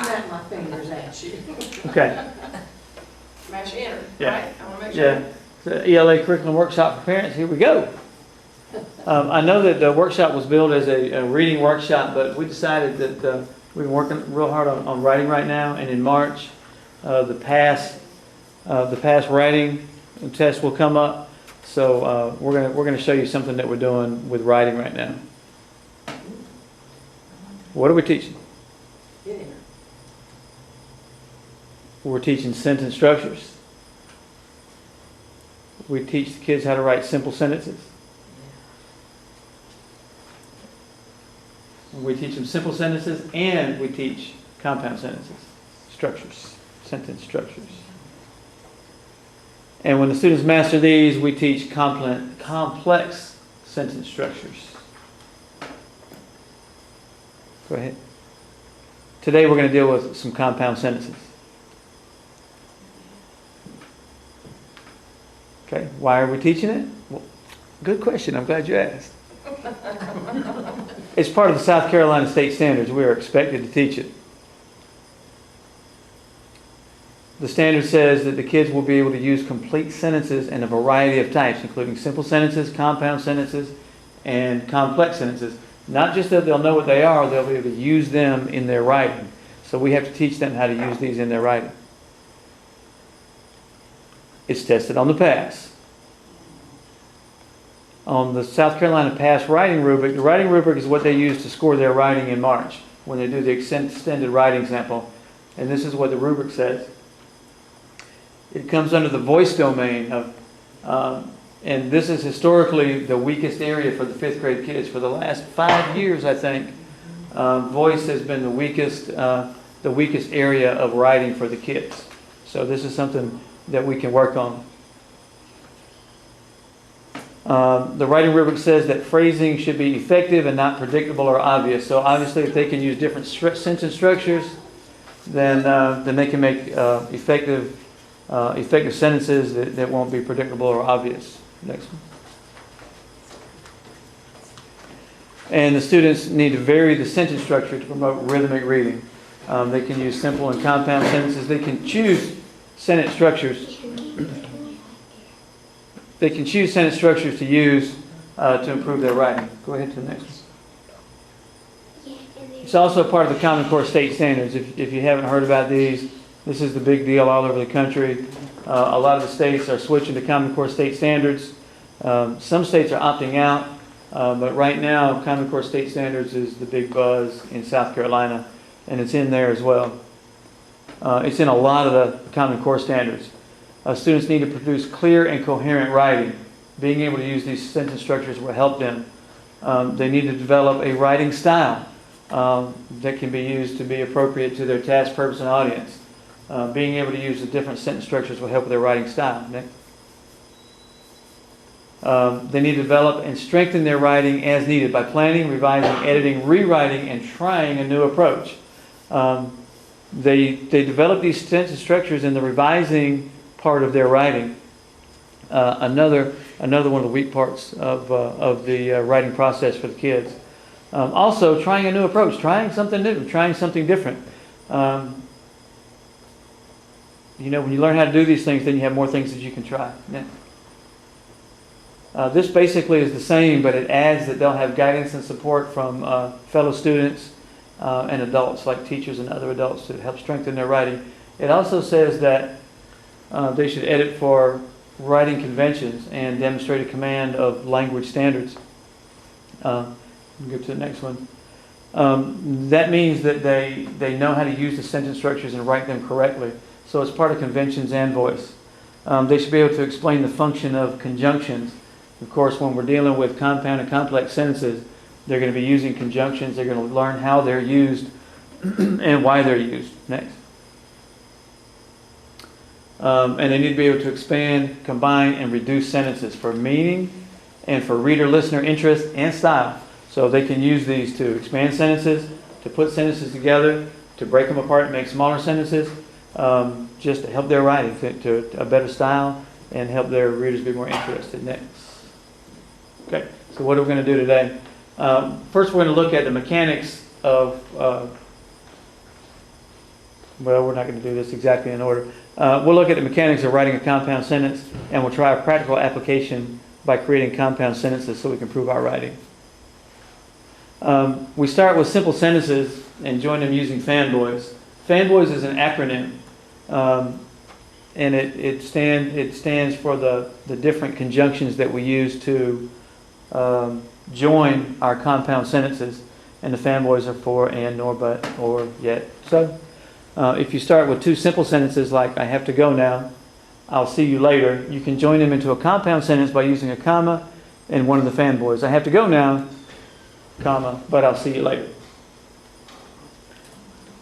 snap my fingers at you. Okay. Mash enter, Yeah. right? I want to make sure. Yeah. The ELA curriculum workshop for parents. Here we go. I know that the workshop was billed as a reading workshop, but we decided that we've been working real hard on writing right now. And in March, the pass writing test will come up. So we're gonna show you something that we're doing with writing right now. What are we teaching? Get in. We're teaching sentence structures. We teach the kids how to write simple sentences. We teach them simple sentences, and we teach compound sentences, structures, sentence structures. And when the students master these, we teach complex sentence structures. Go ahead. Today we're going to deal with some compound sentences. Okay, why are we teaching it? Well, good question. I'm glad you asked. It's part of the South Carolina State Standards. We are expected to teach it. The standard says that the kids will be able to use complete sentences in a variety of types, including simple sentences, compound sentences, and complex sentences. Not just that they'll know what they are, they'll be able to use them in their writing. So we have to teach them how to use these in their writing. It's tested on the pass. On the South Carolina Pass writing rubric, the writing rubric is what they use to score their writing in March when they do the extended writing sample. And this is what the rubric says. It comes under the voice domain of, and this is historically the weakest area for the 5th grade kids. For the last 5 years, I think, voice has been the weakest area of writing for the kids. So this is something that we can work on. The writing rubric says that phrasing should be effective and not predictable or obvious. So obviously, if they can use different sentence structures, then they can make effective sentences that won't be predictable or obvious. Next one. And the students need to vary the sentence structure to promote rhythmic reading. They can use simple and compound sentences. They can choose sentence structures. They can choose sentence structures to use to improve their writing. Go ahead to the next one. It's also part of the Common Core State Standards. If you haven't heard about these, this is the big deal all over the country. A lot of the states are switching to Common Core State Standards. Some states are opting out, but right now Common Core State Standards is the big buzz in South Carolina, and it's in there as well. It's in a lot of the Common Core Standards. Students need to produce clear and coherent writing. Being able to use these sentence structures will help them. They need to develop a writing style that can be used to be appropriate to their task, purpose, and audience. Being able to use the different sentence structures will help with their writing style. They need to develop and strengthen their writing as needed by planning, revising, editing, rewriting, and trying a new approach. They develop these sentence structures in the revising part of their writing. Another one of the weak parts of the writing process for the kids. Also, trying a new approach, trying something new, trying something different. When you learn how to do these things, then you have more things that you can try. Yeah. This basically is the same, but it adds that they'll have guidance and support from fellow students and adults, like teachers and other adults, to help strengthen their writing. It also says that they should edit for writing conventions and demonstrate a command of language standards. Go to the next one. That means that they know how to use the sentence structures and write them correctly. So it's part of conventions and voice. They should be able to explain the function of conjunctions. Of course, when we're dealing with compound and complex sentences, they're going to be using conjunctions. They're going to learn how they're used and why they're used. Next. And they need to be able to expand, combine, and reduce sentences for meaning and for reader-listener interest and style. So they can use these to expand sentences, to put sentences together, to break them apart and make smaller sentences, just to help their writing to a better style and help their readers be more interested. Next. Okay, so what are we going to do today? First, we're going to look at the mechanics of well, we're not going to do this exactly in order. We'll look at the mechanics of writing a compound sentence, and we'll try a practical application by creating compound sentences so we can prove our writing. We start with simple sentences and join them using fanboys. Fanboys is an acronym, and it stands for the different conjunctions that we use to join our compound sentences. And the fanboys are for, and, nor, but, or, yet. So if you start with two simple sentences like I have to go now, I'll see you later, you can join them into a compound sentence by using a comma and one of the fanboys. I have to go now, comma, but I'll see you later.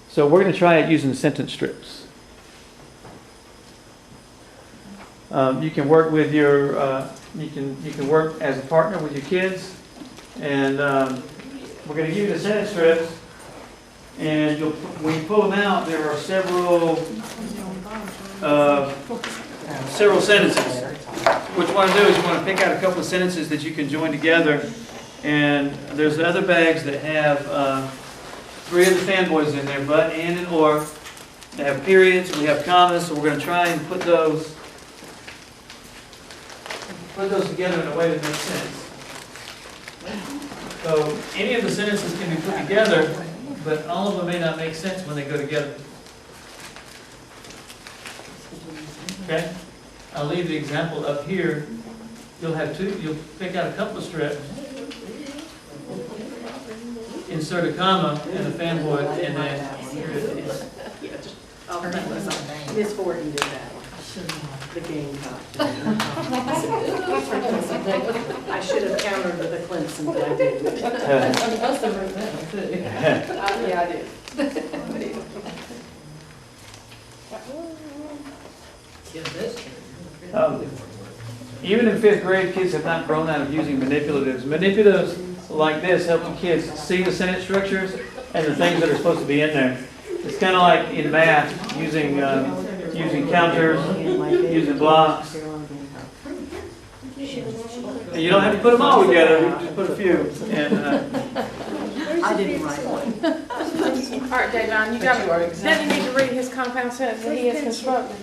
So we're going to try it using sentence strips. You can work with your you can work as a partner with your kids, and we're going to give you the sentence strips, and when you pull them out, there are several sentences. What you want to do is you want to pick out a couple of sentences that you can join together, and there's other bags that have 3 of the fanboys in there, but, and or. They have periods, we have commas, so we're going to try and put those together in a way that makes sense. So any of the sentences can be put together, but all of them may not make sense when they go together. Okay? I'll leave the example up here. You'll pick out a couple of strips, insert a comma and a fanboy, and then here it is. Miss Fortin did that. The Gamecock. I should have countered with a Clemson, but I didn't. Most of them too. Yeah, I did. Even in 5th grade, kids have not grown out of using manipulatives. Manipulatives like this help the kids see the sentence structures and the things that are supposed to be in there. It's kind of like in math, using counters, using blocks. And you don't have to put them all together, you just put a few. And I didn't write one. All right, Davon, you need to read his compound sentence that he has constructed.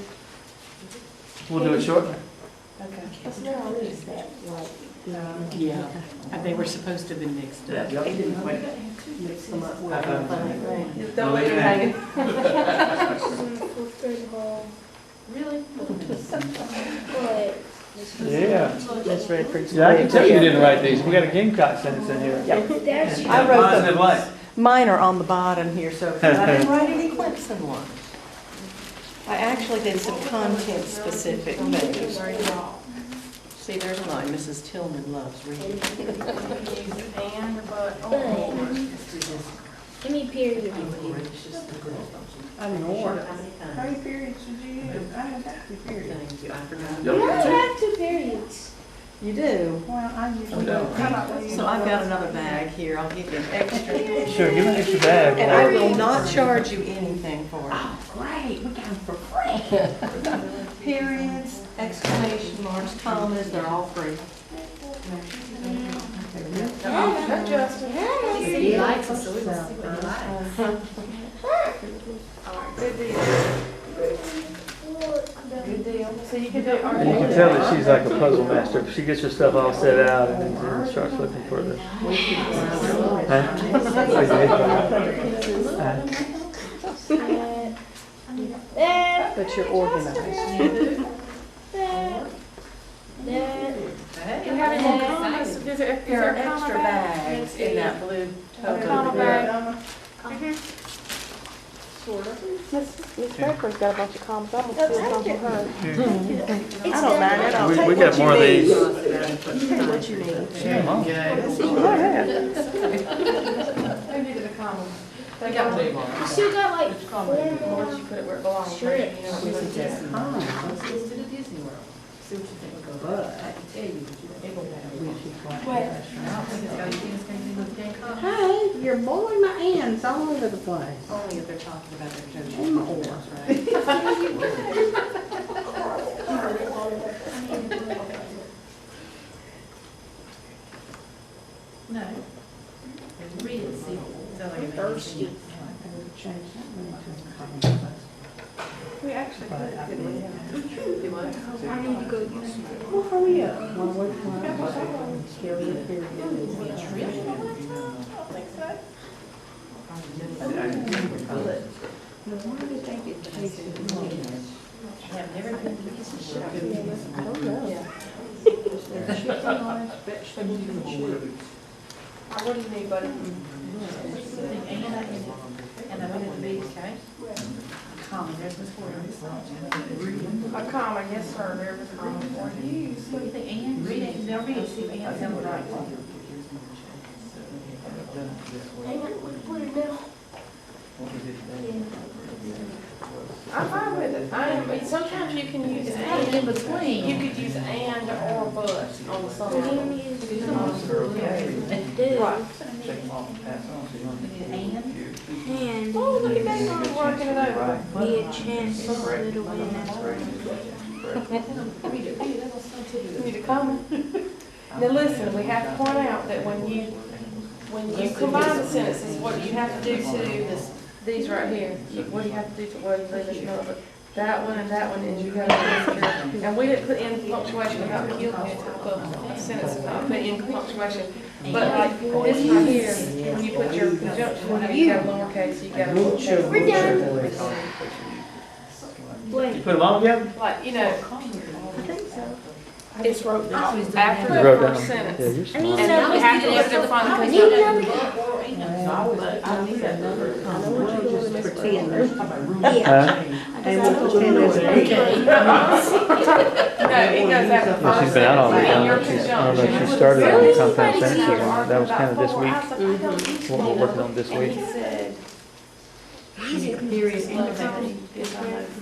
we'll do it shortly. Yeah, and they were supposed to have been mixed up. They didn't quite mix them up well. Don't leave it hanging. Really? Yeah. That's right, for Yeah, I can tell you didn't write these. We got a Gamecock sentence in here. I wrote Mine's in them. blank. Mine are on the bottom here, so I didn't write any Clemson ones. I actually did some content-specific things. See, there's mine. Mrs. Tillman loves reading. And, but, Give me period. I'm more. How many periods did you use? I have got 2 periods. Thank you, I You forgot. don't have 2 periods. You do? Well, I usually No. do. How about we use So I've got another bag here. I'll give you an extra. Sure, give me an extra bag. And I will not charge you anything for it. Oh, great, we got them for free. Periods, exclamation marks, commas, they're all free. that's Justin. He likes it, so we can see what he likes. All right, good deal. Good deal. So you can do. You can tell that she's like a puzzle master. She gets her stuff all set out and then starts looking for the. But you're organized. You have any more comments? Is there There are a comma extra bag? bags in that blue Comma tote. bag. Miss Baker's got a bunch of comments. I'm gonna steal some from her. I don't mind it. I'll We take got what more of you need. these. Take what you need. Go ahead. Who needed a comma? They got blue ones. You still got like Comma, once you put it where it belongs. Strips. You know, we would just- Let's do the Disney World. See what you think will go. But I can tell you what you think. Hey, you're blowing my hands all over the place. Only if they're talking about their In my judgment. ear. No. Read it, see. Sounds like a thirsty. Change that one to actually could. Do what? I need to go get some. Well, hurry up. One more time. Why do you think it takes so long? Have never been to this shit. I don't know. Yeah. There's chicken lines, vegetables, and cheese. What do you need, buddy? And I went to the biggest case. Common, there's Miss Ford. A comma, yes, sir, there was a comma for you. What do you think, Ann? Read it, they'll read it, see if Ann sounds right. I'm fine with it. I am, sometimes you can use and, In between. you could use and or but on the side. Dude. Right. And Oh, look at that, I'm working it over. be a chance to little win that Need a comma? Now listen, we have to point out that when you combine the sentences, what you have to do to these right here, what do you have to do to, well, you leave this number. That one and that one is you have to enter, and we didn't put in punctuation without killing it to the sentence, not put in punctuation. But like this right here, when you put your conjunction, you got lowercase, you got a lowercase. We're done. You Wait, put them all together? Like, you know, I think so. it's wrote down after You the wrote first down. sentence. Yeah, you're I smart. need And then we have to look at the I final need another. But I need that number. We'll just pretend. Yeah. Huh? And we'll pretend there's an Okay. No, it goes after the Well, first she's been out all sentence, week. and your I don't know if conjunction. she started on Really? compound Really? sentences or not. That was kind of this week, I said, what we're working on this and week. he said, Period, end of this I everything. know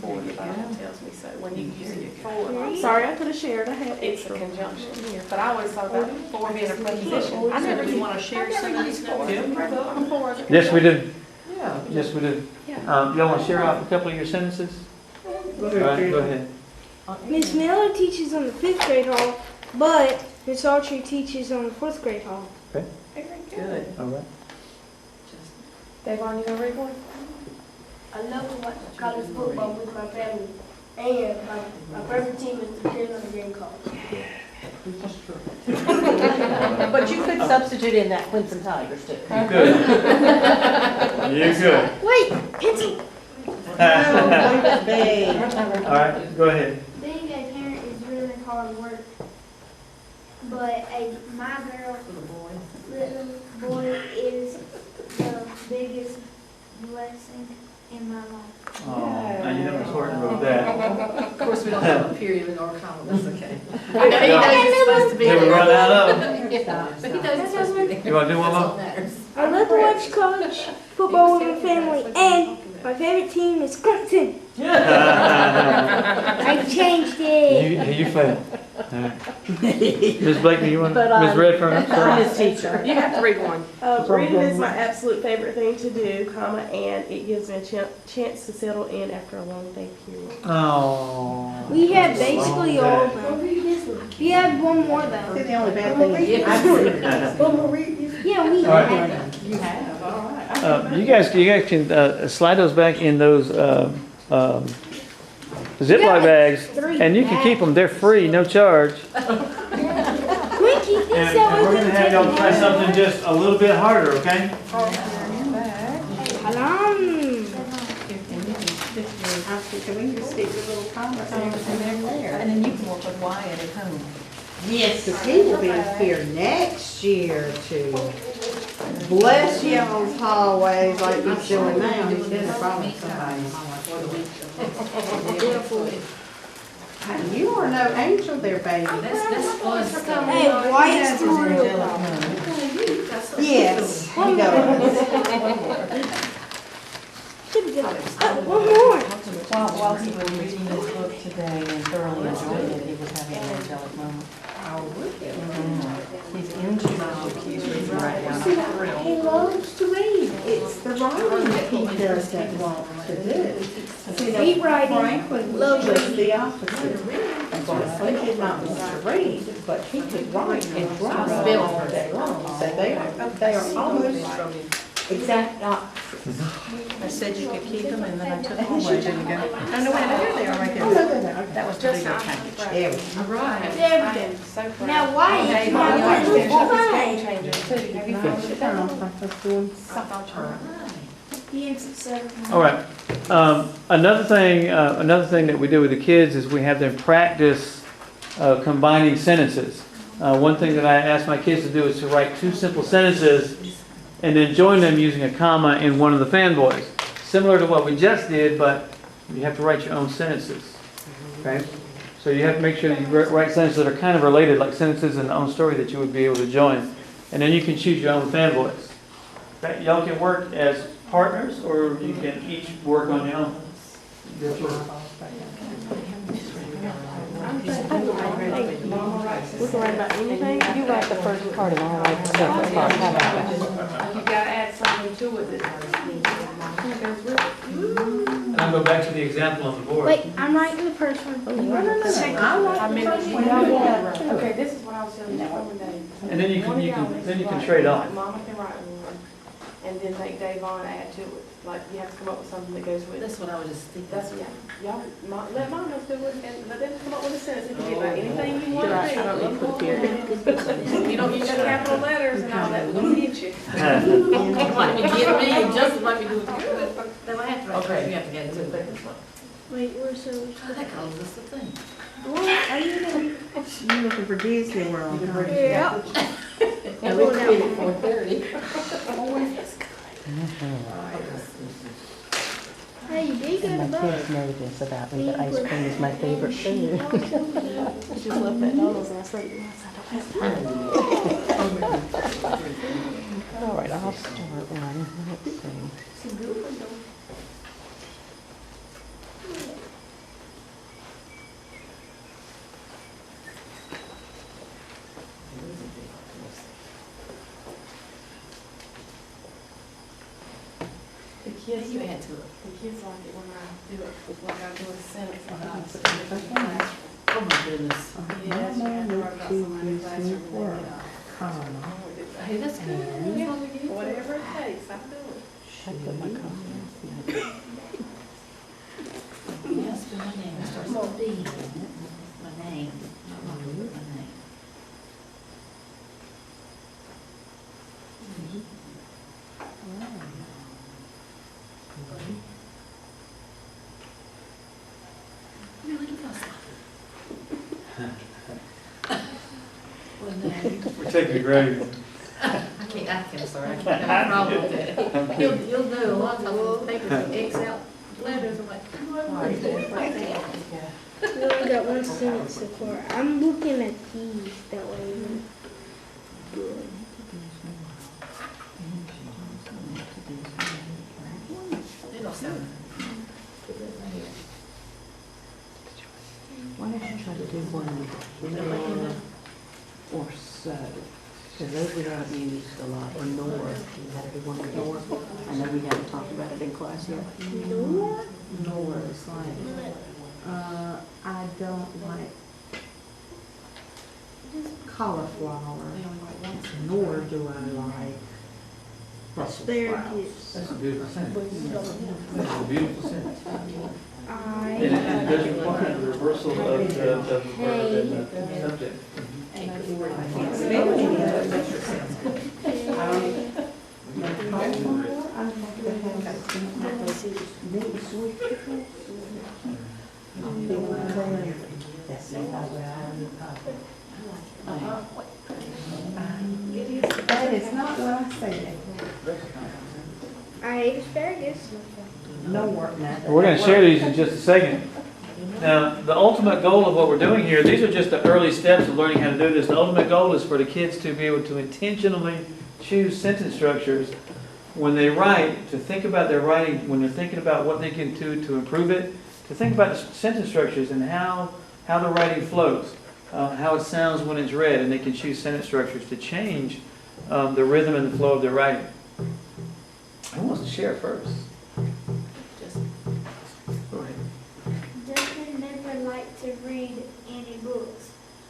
for you, but it tells me so, when you use it for, Sorry, I could have shared. I had it's a extra. conjunction here, but I always thought about for being a preposition. I never You want to share some of these notes? I'm for it. Yes, we do. Yeah. Yes, we do. Yeah. Y'all want to share off a couple of your sentences? All right, go ahead. Miss Miller teaches on the 5th grade hall, but Miss Archer teaches on the 4th grade hall. Very good. All right. Davon, you gonna read one? I love to watch college football with my family, and my favorite team is the Carolina Gamecocks. But you could substitute in that Clemson Tigers too. You good. You good. Wait, pencil. All right, go ahead. Being a parent is really hard work, but my girl, little boy, is the biggest blessing in my life. Oh, now you know Miss Horton wrote that. Of course, we don't have a period in our comma, that's okay. I know he knows it's supposed to be. Did we run out of them? But he knows it's supposed to be there. You want to do one That's more? all that matters. I love to watch college football with my family, and my favorite team is Clemson. I changed it. You failed. All right. Ms. Blakeney, you want, But, Ms. Redfern, I'm I'm sorry. his teacher. You have to read one. Reading is my absolute favorite thing to do, comma, and it gives me a chance to settle in after a long day period. Oh. We have basically all of them. We have one more See, though. the only bad thing is I've seen it. Yeah, we All right. have. You have, all right. You guys can slide those back in those Ziploc bags, and you can keep them. They're free, no charge. Quinky thinks that And we're was gonna have y'all try something just a little bit harder, okay? Halam. Can we just stick the little comments and everything there? And then you can work with Wyatt at home. Yes, because he will be here next year to bless y'all's hallways like he's doing now. He's been probably somebody's. You are no angel there, baby. This was. Hey, Wyatt's the real Yes, he does. One more. While he was reading this book today and thoroughly enjoying it, he was having an angelic moment. He's into the book he's reading right now. He loves to read. It's the writing that he doesn't want to do. See, Hate writing. Franklin was just the opposite. Franklin did not want to read, but he could write and write all day long. So they are almost Exactly. I said you could keep them, and then I took them away. There you go. Oh, no, wait, there they are, right Oh, there. look at that. That was the bigger package. There we go. All right. There we So proud. Now, why Okay, is Mom, my you little got this fine? game changer too. Have you No, found sit it? down. I'm just doing I thought you were. He ends at 7. All right. Another thing that we do with the kids is we have them practice combining sentences. One thing that I ask my kids to do is to write 2 simple sentences and then join them using a comma in one of the fanboys. Similar to what we just did, but you have to write your own sentences. Okay? So you have to make sure that you write sentences that are kind of related, like sentences in the own story that you would be able to join. And then you can choose your own fanboys. Okay? Y'all can work as partners, or you can each work on your own. We can write about anything. You write the first part and I'll write the second part. How about that? You gotta add something to it that goes with it. And I'll go back to the example on the board. Wait, I'm writing the first one. You write the second I one. like I the mean, first one. okay, this is what I was telling you one day. And then you One of y'all can needs then you to can write trade one, off. Mama can write one, and then make Davon add to it. Like, you have to come up with something that goes with it. That's what I was just thinking. That's, yeah, y'all, let Mama do it, and let them come up with a sentence. It can be about anything you want Did to I be. don't need to put it here. You don't use capital letters and all that, we're gonna get you. Like me, get me, and Justin might be doing good. Then I have to write Okay. first, you have to get it too. Wait, where's the... That causes us a thing. What are you doing? You looking for Disney World? Huh? Yeah. And we'll be at 4:30. Hey, you did go to My bed. kids know this about me, that ice cream is my favorite food. Just left that nose and I said, All right, I'll start one. Let's see. the kids, You add to it. the kids like it when I do it, like I do a sentence. Oh my goodness. Yes, you have to write about somebody in the classroom. Comma. Hey, that's good. Whatever it takes, I'm doing. I put my comments. Yes, for my name, it starts with B. My name. My name. Really good. We're taking a grade. I'm sorry, I can't have a problem with that. You'll do a lot of times with papers and X out letters, I'm like, We only got one sentence so far. I'm looking at these that way. they don't sound. Why don't you try to do one or so? Because those we haven't used a lot, or nor, you gotta do one with nor. I know we haven't talked about it in class yet. Nor is like, I don't like cauliflower, nor do I like Brussels sprouts. Asparagus. That's a beautiful sentence. That's a beautiful sentence. And it I doesn't require the reversal of the verb and the subject. That is not what I said. I ate asparagus. No work now. We're going to share these in just a second. Now, the ultimate goal of what we're doing here, these are just the early steps of learning how to do this. The ultimate goal is for the kids to be able to intentionally choose sentence structures when they write, to think about their writing, when they're thinking about what they can do to improve it, to think about the sentence structures and how the writing flows, how it sounds when it's read, and they can choose sentence structures to change the rhythm and the flow of their writing. Who wants to share first? Go ahead. Justin never liked to read any books,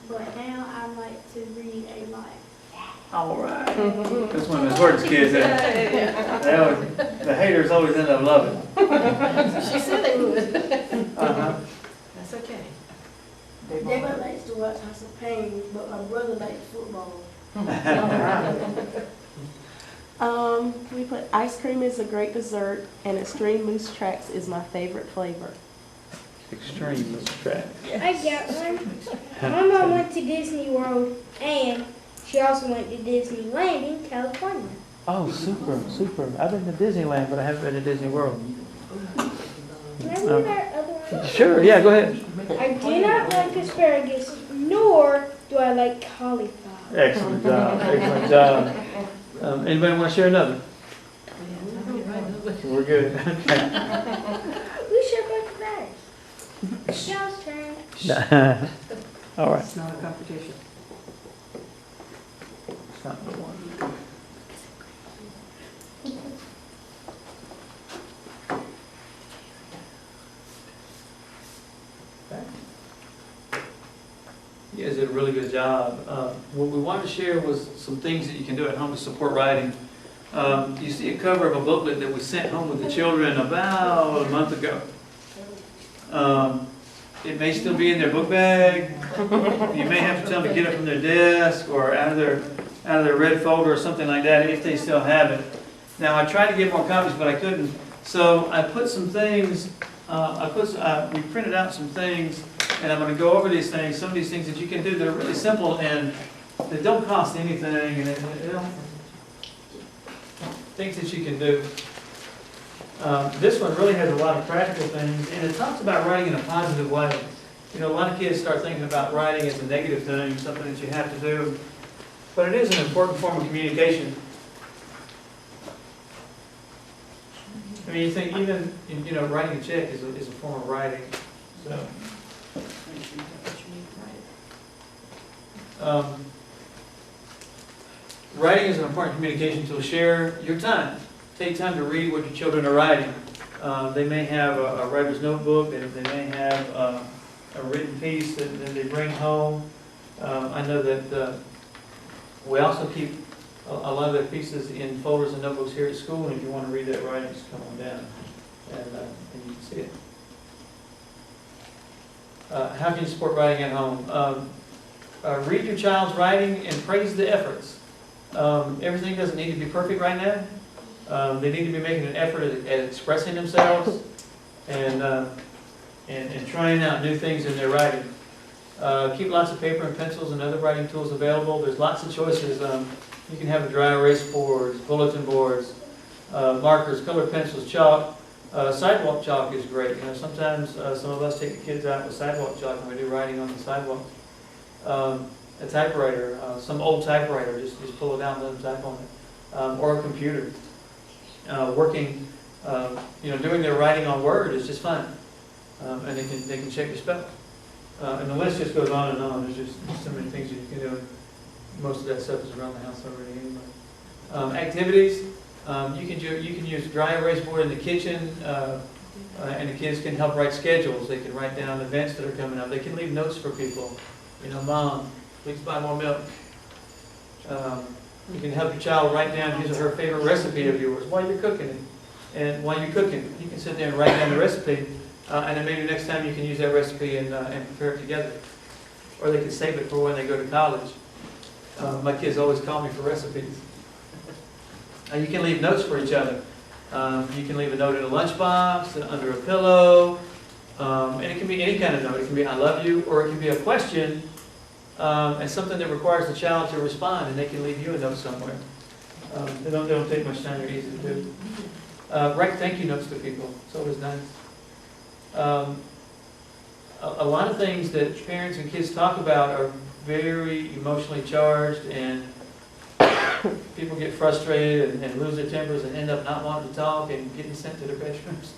but now I like to read a lot. All right. That's one of those words, kids. The haters always end up loving. She said they would. Uh-huh. That's okay. David likes to watch House of Pain, but my brother likes football. We put ice cream is a great dessert, and extreme moose tracks is my favorite flavor. Extreme moose track. I got one. My mom went to Disney World, and she also went to Disneyland in California. Oh, super, super. I've been to Disneyland, but I haven't been to Disney World. Can I read our other one? Sure, yeah, go ahead. I do not like asparagus, nor do I like cauliflower. Excellent job, excellent job. Anybody want to share another? We're good. We should go to that. Y'all's turn. All right. It's not a competition. It's not the one. You guys did a really good job. What we wanted to share was some things that you can do at home to support writing. You see a cover of a booklet that we sent home with the children about a month ago. It may still be in their book bag. You may have to tell them to get it from their desk or out of their red folder or something like that if they still have it. Now I tried to get more copies, but I couldn't. So I put some things. We printed out some things. And I'm going to go over these things, some of these things that you can do that are really simple and that don't cost anything, and they don't, things that you can do. This one really has a lot of practical things, and it talks about writing in a positive way. You know, a lot of kids start thinking about writing as a negative thing, something that you have to do, but it is an important form of communication. I mean, you think even, you know, writing a check is a form of writing, so. Writing is an important communication tool. Share your time. Take time to read what your children are writing. They may have a writer's notebook, they may have a written piece that they bring home. I know that we also keep a lot of their pieces in folders and notebooks here at school, and if you want to read that writing, just come on down and you can see it. How can you support writing at home? Read your child's writing and praise the efforts. Everything doesn't need to be perfect right now. They need to be making an effort at expressing themselves and trying out new things in their writing. Keep lots of paper and pencils and other writing tools available. There's lots of choices. You can have dry erase boards, bulletin boards, markers, colored pencils, chalk. Sidewalk chalk is great. You know, sometimes some of us take the kids out with sidewalk chalk and we do writing on the sidewalk. A typewriter, some old typewriter, just pull it out and let them type on it. Or a computer. Working, doing their writing on Word is just fun. And they can check your spelling. And the list just goes on and on. There's just so many things that you can do. Most of that stuff is around the house already anyway. Activities. You can use dry erase board in the kitchen, and the kids can help write schedules. They can write down events that are coming up. They can leave notes for people. You know, Mom, please buy more milk. You can help your child write down his or her favorite recipe of yours while you're cooking it. And while you're cooking, you can sit there and write down the recipe, and then maybe next time you can use that recipe and prepare it together. Or they can save it for when they go to college. My kids always call me for recipes. You can leave notes for each other. You can leave a note in a lunchbox, under a pillow, and it can be any kind of note. It can be I love you, or it can be a question, and something that requires the child to respond, and they can leave you a note somewhere. They don't take much time, they're easy to do. Write thank you notes to people. It's always nice. A lot of things that parents and kids talk about are very emotionally charged, and people get frustrated and lose their tempers and end up not wanting to talk and getting sent to their bedrooms.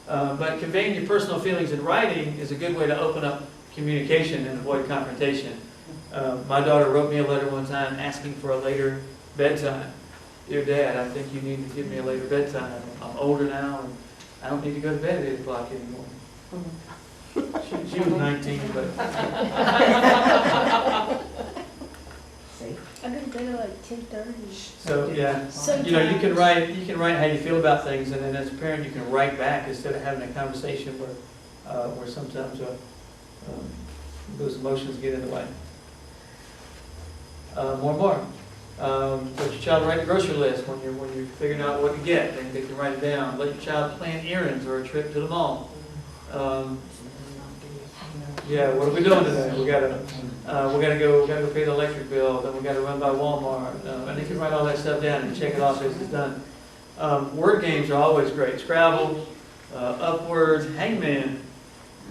But conveying your personal feelings in writing is a good way to open up communication and avoid confrontation. My daughter wrote me a letter one time asking for a later bedtime. Dear Dad, I think you need to give me a later bedtime. I'm older now and I don't need to go to bed at 8 o'clock anymore. She was 19, but... I go to bed at like 10:30. So, yeah. Sometimes. You know, you can write how you feel about things, and then as a parent, you can write back instead of having a conversation where sometimes those emotions get in the way. More. Let your child write a grocery list when you're figuring out what to get. They can write it down. Let your child plan errands or a trip to the mall. Yeah, what are we doing today? We gotta go pay the electric bill. Then we gotta run by Walmart. And they can write all that stuff down and check it off as it's done. Word games are always great. Scrabble, Upward, Hangman.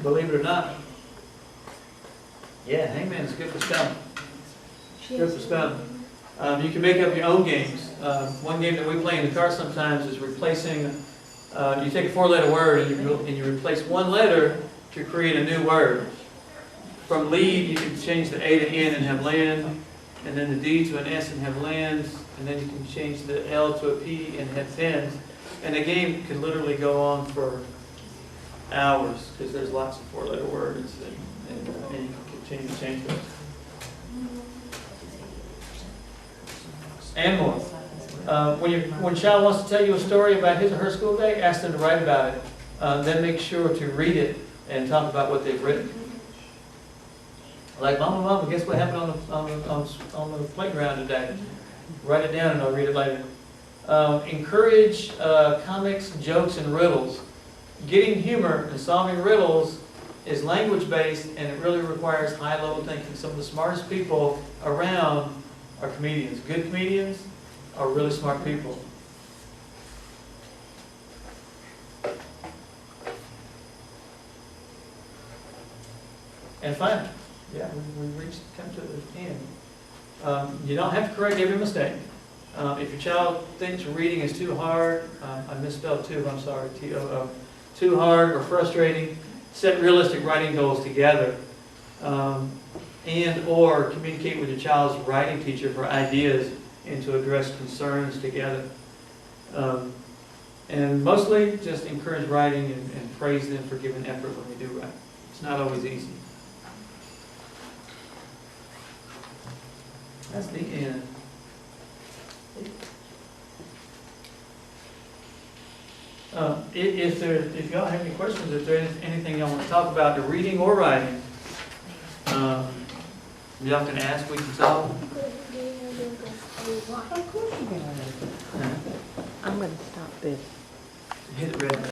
Believe it or not. Yeah, Hangman's good for spelling. Good for spelling. You can make up your own games. One game that we play in the car sometimes is replacing. You take a 4-letter word and you replace one letter to create a new word. From lead, you can change the A to N and have land, and then the D to an S and have lands, and then you can change the L to a P and have pens. And the game can literally go on for hours because there's lots of 4-letter words, and you can continue to change those. And more. When a child wants to tell you a story about his or her school day, ask them to write about it. Then make sure to read it and talk about what they've written. Like, Mama, guess what happened on the playground today? Write it down and I'll read it later. Encourage comics, jokes, and riddles. Getting humor and solving riddles is language-based, and it really requires high-level thinking. Some of the smartest people around are comedians. Good comedians are really smart people. And finally, yeah, we come to the end. You don't have to correct every mistake. If your child thinks reading is too hard, I misspelled too, I'm sorry, T-O-O, too hard or frustrating, set realistic writing goals together. And or communicate with your child's writing teacher for ideas and to address concerns together. And mostly just encourage writing and praise them for giving effort when they do write. It's not always easy. That's the end. If y'all have any questions, if there's anything y'all want to talk about, the reading or writing, y'all can ask, we can solve. I'm going to stop this. Hit it red.